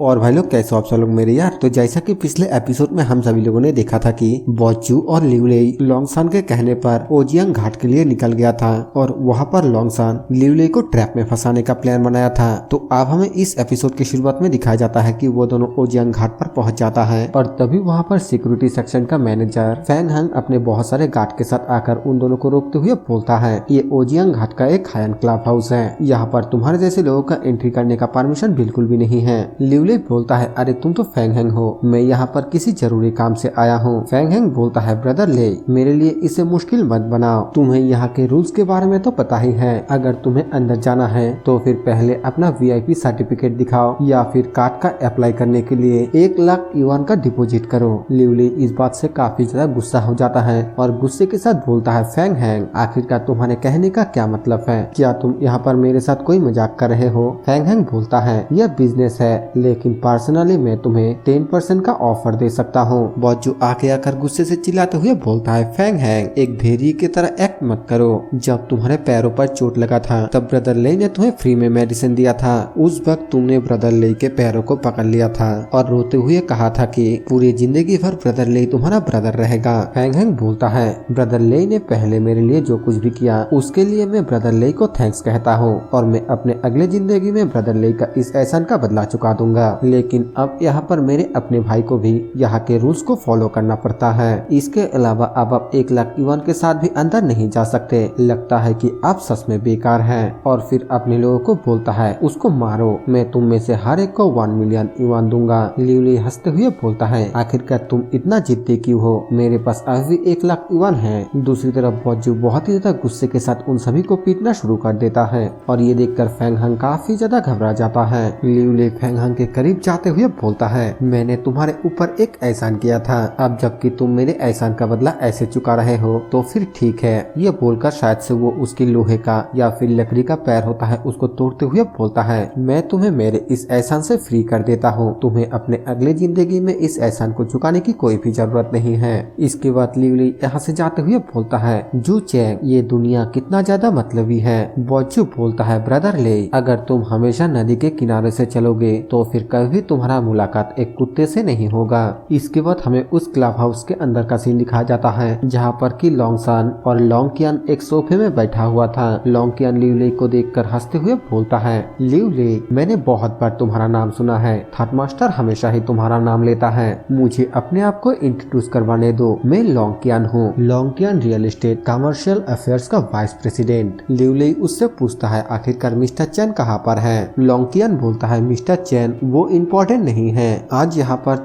और भाई लोग कैसे हो आप सब लोग मेरे यार। तो जैसा कि पिछले एपिसोड में हम सभी लोगों ने देखा था कि बोचू और लिवलेई लॉन्गसान के कहने पर ओजियांग घाट के लिए निकल गया था और वहां पर लॉन्गसान लिवलेई को ट्रैप में फंसाने का प्लान बनाया था। तो अब हमें इस एपिसोड की शुरुआत में दिखाया जाता है कि वो दोनों ओजियांग घाट पर पहुंच जाता है और तभी वहां पर सिक्योरिटी सेक्शन का मैनेजर फैंग हंग अपने बहुत सारे गार्ड के साथ आकर उन दोनों को रोकते हुए बोलता है, ये ओजियांग घाट का एक हाई एंड क्लब हाउस है, यहाँ पर तुम्हारे जैसे लोगों का एंट्री करने का परमिशन बिल्कुल भी नहीं है। लिवलेई बोलता है, अरे तुम तो फैंग हैंग हो, मैं यहाँ पर किसी जरूरी काम से आया हूँ। फैंग हैंग बोलता है, ब्रदर ले, मेरे लिए इसे मुश्किल मत बनाओ, तुम्हें यहाँ के रूल्स के बारे में तो पता ही है। अगर तुम्हें अंदर जाना है तो फिर पहले अपना VIP सर्टिफिकेट दिखाओ या फिर कार्ड का अप्लाई करने के लिए 1 लाख युआन का डिपॉजिट करो। लिवलेई इस बात से काफी ज्यादा गुस्सा हो जाता है और गुस्से के साथ बोलता है, फैंग हैंग आखिरकार तुम्हारे कहने का क्या मतलब है? क्या तुम यहाँ पर मेरे साथ कोई मजाक कर रहे हो? फैंग हैंग बोलता है, यह बिजनेस है, लेकिन पर्सनली मैं तुम्हें 10% का ऑफर दे सकता हूँ। बोचू आके आकर गुस्से से चिल्लाते हुए बोलता है, फैंग हैंग एक भेड़िए की तरह एक्ट मत करो। जब तुम्हारे पैरों पर चोट लगा था तब ब्रदर लेई ने तुम्हें फ्री में मेडिसिन दिया था। उस वक्त तुमने ब्रदर लेई के पैरों को पकड़ लिया था और रोते हुए कहा था कि पूरी जिंदगी भर ब्रदर लेई तुम्हारा ब्रदर रहेगा। फैंग हैंग बोलता है, ब्रदर लेई ने पहले मेरे लिए जो कुछ भी किया उसके लिए मैं ब्रदर लेई को थैंक्स कहता हूँ और मैं अपने अगले जिंदगी में ब्रदर लेई का इस एहसान का बदला चुका दूंगा। लेकिन अब यहाँ पर मेरे अपने भाई को भी यहाँ के रूल्स को फॉलो करना पड़ता है। इसके अलावा अब आप 1 लाख युआन के साथ भी अंदर नहीं जा सकते। लगता है कि आप सच में बेकार हैं। और फिर अपने लोगों को बोलता है, उसको मारो, मैं तुम में से हर एक को 1 मिलियन युआन दूंगा। लिवलेई हंसते हुए बोलता है, आखिरकार तुम इतना जिद्दी क्यों हो? मेरे पास अभी 1 लाख युआन है। दूसरी तरफ बोचू बहुत ही ज्यादा गुस्से के साथ उन सभी को पीटना शुरू कर देता है और ये देखकर फैंग हंग काफी ज्यादा घबरा जाता है। लिवलेई फैंग हंग के करीब जाते हुए बोलता है, मैंने तुम्हारे ऊपर एक एहसान किया था, अब जबकि तुम मेरे एहसान का बदला ऐसे चुका रहे हो तो फिर ठीक है। ये बोलकर शायद से वो उसकी लोहे का या फिर लकड़ी का पैर होता है उसको तोड़ते हुए बोलता है, मैं तुम्हें मेरे इस एहसान से फ्री कर देता हूँ, तुम्हें अपने अगले जिंदगी में इस एहसान को चुकाने की कोई भी जरूरत नहीं है। इसके बाद लिवलेई यहाँ से जाते हुए बोलता है, जू चैंग ये दुनिया कितना ज्यादा मतलबी है। बोचू बोलता है, ब्रदर लेई अगर तुम हमेशा नदी के किनारे से चलोगे तो फिर कभी तुम्हारा मुलाकात एक कुत्ते से नहीं होगा। इसके बाद हमें उस क्लब हाउस के अंदर का सीन दिखाया जाता है जहाँ पर कि लॉन्गसान और लॉन्गकियान एक सोफे में बैठा हुआ था। लॉन्गकियान लिवलेई को देखकर हंसते हुए बोलता है, लिवलेई मैंने बहुत बार तुम्हारा नाम सुना है, थॉट मास्टर हमेशा ही तुम्हारा नाम लेता है, मुझे अपने आप को इंट्रोड्यूस करवाने दो, मैं लॉन्गकियान हूँ, लॉन्गकियान रियल एस्टेट कमर्शियल अफेयर्स का वाइस प्रेसिडेंट। लिवलेई उससे पूछता है, आखिरकार मिस्टर चैन कहाँ पर है? लॉन्गकियान बोलता है, मिस्टर चैन वो इम्पोर्टेंट नहीं है, आज यहाँ पर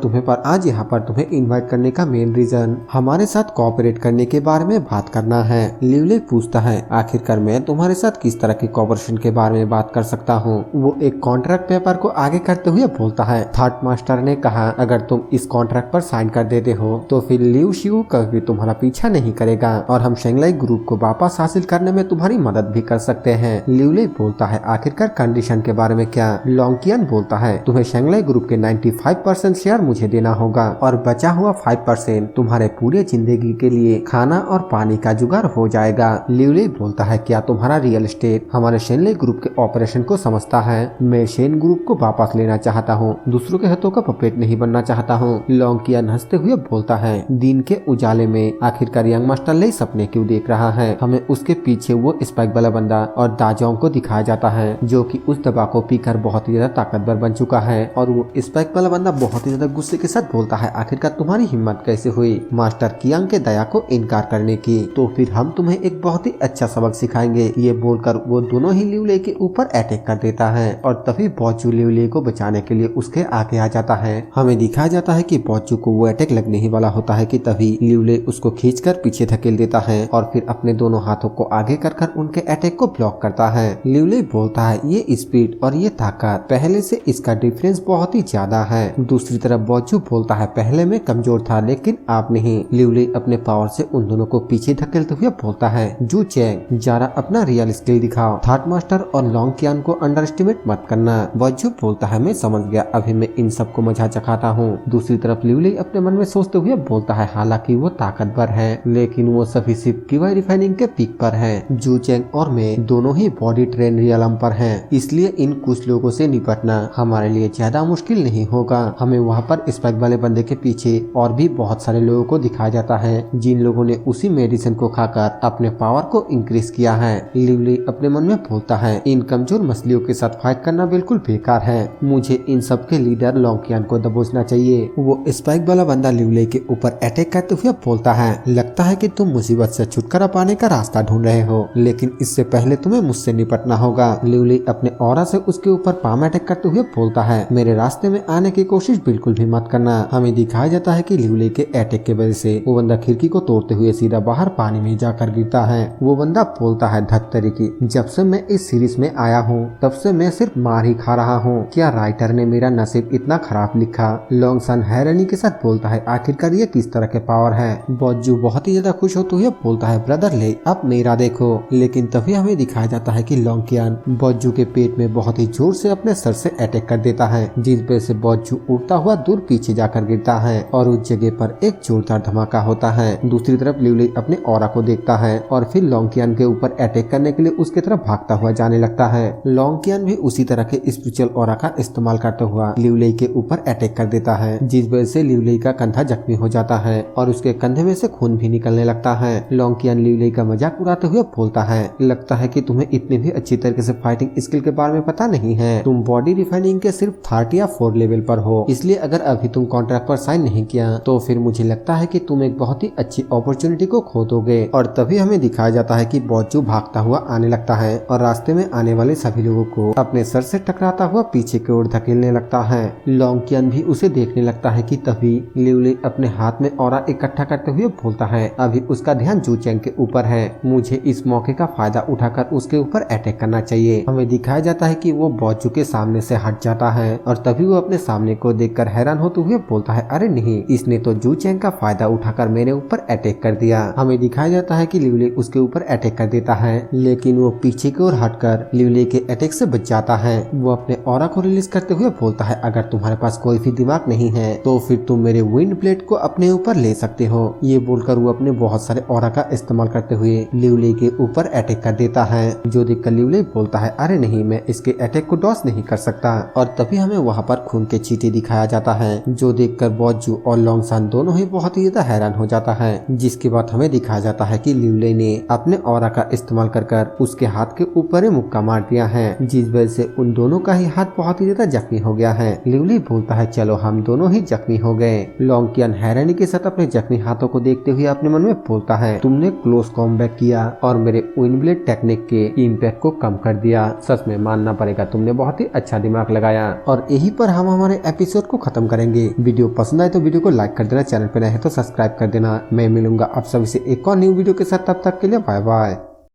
तुम्हें इनवाइट करने का मेन रीजन हमारे साथ कोऑपरेट करने के बारे में बात करना है। लिवलेई पूछता है, आखिरकार मैं तुम्हारे साथ किस तरह की कोऑपरेशन के बारे में बात कर सकता हूँ? वो एक कॉन्ट्रैक्ट पेपर को आगे करते हुए बोलता है, थॉट मास्टर ने कहा अगर तुम इस कॉन्ट्रैक्ट पर साइन कर देते हो तो फिर लिव शियू कभी तुम्हारा पीछा नहीं करेगा और हम शेंगलाई ग्रुप को वापस हासिल करने में तुम्हारी मदद भी कर सकते हैं। लिवलेई बोलता है, आखिरकार कंडीशन के बारे में क्या? लॉन्गकियान बोलता है, तुम्हें शेंगलाई ग्रुप के 95% शेयर मुझे देना होगा और बचा हुआ 5% तुम्हारे पूरे जिंदगी के लिए खाना और पानी का जुगाड़ हो जाएगा। लिवलेई बोलता है, क्या तुम्हारा रियल एस्टेट हमारे शेंगलाई ग्रुप के ऑपरेशन को समझता है? मैं शेन ग्रुप को वापस लेना चाहता हूँ, दूसरों के हाथों का पपेट नहीं बनना चाहता हूँ। लॉन्गकियान हंसते हुए बोलता है, दिन के उजाले में आखिरकार यंग मास्टर लेई सपने क्यों देख रहा है? हमें उसके पीछे वो स्पाइक वाला बंदा और दाजोंग को दिखाया जाता है जो कि उस दवा को पीकर बहुत ही ज्यादा ताकतवर बन चुका है और वो स्पाइक वाला बंदा बहुत ही ज्यादा गुस्से के साथ बोलता है, आखिरकार तुम्हारी हिम्मत कैसे हुई मास्टर कियांग के दया को इनकार करने की? तो फिर हम तुम्हें एक बहुत ही अच्छा सबक सिखाएंगे। ये बोलकर वो दोनों ही लिवलेई के ऊपर अटैक कर देता है और तभी बोचू लिवलेई को बचाने के लिए उसके आगे आ जाता है। हमें दिखाया जाता है कि बोचू को वो अटैक लगने ही वाला होता है कि तभी लिवलेई उसको खींचकर पीछे धकेल देता है और फिर अपने दोनों हाथों को आगे कर उनके अटैक को ब्लॉक करता है। लिवलेई बोलता है, ये स्पीड और ये ताकत पहले से इसका डिफरेंस बहुत ही ज्यादा है। दूसरी तरफ बोचू बोलता है, पहले मैं कमजोर था लेकिन आप नहीं। लिवलेई अपने पावर से उन दोनों को पीछे धकेलते हुए बोलता है, जू चैंग जरा अपना रियल स्किल दिखाओ, थॉट मास्टर और लॉन्गकियान को अंडर एस्टिमेट मत करना। बोचू बोलता है, मैं समझ गया, अभी मैं इन सबको मजा चखाता हूँ। दूसरी तरफ लिवलेई अपने मन में सोचते हुए बोलता है, हालांकि वो ताकतवर है लेकिन वो सभी सिर्फ किवाई रिफाइनिंग के पीक पर है। जू चैंग और मैं दोनों ही बॉडी ट्रेन रियलम पर हैं, इसलिए इन कुछ लोगों से निपटना हमारे लिए ज्यादा मुश्किल नहीं होगा। हमें वहाँ पर स्पाइक वाले बंदे के पीछे और भी बहुत सारे लोगों को दिखाया जाता है जिन लोगों ने उसी मेडिसिन को खाकर अपने पावर को इंक्रीज किया है। लिवली अपने मन में बोलता है, इन कमजोर मछलियों के साथ फाइट करना बिल्कुल बेकार है, मुझे इन सब के लीडर लॉन्कियन को दबोचना चाहिए। वो स्पाइक वाला बंदा लिवली के ऊपर अटैक करते हुए बोलता है, लगता है कि तुम मुसीबत से छुटकारा पाने का रास्ता ढूंढ रहे हो, लेकिन इससे पहले तुम्हें मुझसे निपटना होगा। लिवली अपने ऑरा से उसके ऊपर पाम अटैक करते हुए बोलता है, मेरे रास्ते में आने की कोशिश बिल्कुल भी मत करना। हमें दिखाया जाता है कि लिवली के अटैक के वजह से वो बंदा खिड़की को तोड़ते हुए सीधा बाहर पानी में जाकर गिरता है। वो बंदा बोलता है, धत्तरी की, जब से मैं इस सीरीज में आया हूँ तब से मैं सिर्फ मार ही खा रहा हूँ, क्या राइटर ने मेरा नसीब इतना खराब लिखा। लॉन्गसन हैरानी के साथ बोलता है, आखिरकार ये किस तरह के पावर है। बॉजू बहुत ही ज्यादा खुश होते हुए बोलता है, ब्रदर ले अब मेरा देखो। लेकिन तभी हमें दिखाया जाता है कि लॉन्कियन बॉजू के पेट में बहुत ही जोर से अपने सर से अटैक कर देता है, जिस वजह से बॉजू उड़ता हुआ दूर पीछे जाकर गिरता है और उस जगह पर एक जोरदार धमाका होता है। दूसरी तरफ लिवली अपने ऑरा को देखता है और फिर लॉन्कियन के ऊपर अटैक करने के लिए उसकी तरफ भागता हुआ जाने लगता है। लॉन्कियन भी उसी तरह के स्पिरिचुअल ऑरा का इस्तेमाल करते हुआ लिवली के ऊपर अटैक कर देता है, जिस वजह से लिवली का कंधा जख्मी हो जाता है और उसके कंधे में से खून भी निकलने लगता है। लॉन्कियन लिवली का मजाक उड़ाते हुए बोलता है, लगता है कि तुम्हें इतने भी अच्छी तरीके से फाइटिंग स्किल के बारे में पता नहीं है, तुम बॉडी रिफाइनिंग के सिर्फ 3 या 4 लेवल पर हो, इसलिए अगर अभी तुम कॉन्ट्रैक्ट पर साइन नहीं किया तो फिर मुझे लगता है कि तुम एक बहुत ही अच्छी अपॉर्चुनिटी को खो दोगे। और तभी हमें दिखाया जाता है कि बॉजू भागता हुआ आने लगता है और रास्ते में आने वाले सभी लोगों को अपने सर से टकराता हुआ पीछे की ओर धकेलने लगता है। लॉन्कियन भी उसे देखने लगता है कि तभी लिवली अपने हाथ में ऑरा इकट्ठा करते हुए बोलता है, अभी उसका ध्यान जू चैंग के ऊपर है, मुझे इस मौके का फायदा उठाकर उसके ऊपर अटैक करना चाहिए। हमें दिखाया जाता है कि वो बॉजू के सामने से हट जाता है और तभी वो अपने सामने को देखकर हैरान होते हुए बोलता है, अरे नहीं, इसने तो जू चैंग का फायदा उठाकर मेरे ऊपर अटैक कर दिया। हमें दिखाया जाता है कि लिवली उसके ऊपर अटैक कर देता है, लेकिन वो पीछे की ओर हटकर लिवली के अटैक से बच जाता है। वो अपने ऑरा को रिलीज करते हुए बोलता है, अगर तुम्हारे पास कोई भी दिमाग नहीं है तो फिर तुम मेरे विंड ब्लेड को अपने ऊपर ले सकते हो। ये बोलकर वो अपने बहुत सारे ऑरा का इस्तेमाल करते हुए लिवली के ऊपर अटैक कर देता है, जो देखकर लिवली बोलता है, अरे नहीं, मैं इसके अटैक को डॉस नहीं कर सकता। और तभी हमें वहाँ पर खून के चींटे दिखाया जाता है, जो देखकर बॉजू और लॉन्गसन दोनों ही बहुत ही ज्यादा हैरान हो जाता है। जिसके बाद हमें दिखाया जाता है कि लिवली ने अपने ऑरा का इस्तेमाल कर उसके हाथ के ऊपर ही मुक्का मार दिया है, जिस वजह से उन दोनों का ही हाथ बहुत ही ज्यादा जख्मी हो गया है। लिवली बोलता है, चलो हम दोनों ही जख्मी हो गए। लॉन्कियन हैरानी के साथ अपने जख्मी हाथों को देखते हुए अपने मन में बोलता है, तुमने क्लोज कॉम्बैट किया और मेरे विंड ब्लेड टेक्निक के इम्पैक्ट को कम कर दिया, सच में मानना पड़ेगा, तुमने बहुत ही अच्छा दिमाग लगाया। और यही पर हम हमारे एपिसोड को खत्म करेंगे। वीडियो पसंद आए तो वीडियो को लाइक कर देना, चैनल पे नए हैं तो सब्सक्राइब कर देना। मैं मिलूंगा आप सभी से एक और न्यू वीडियो के साथ, तब तक के लिए बाय बाय।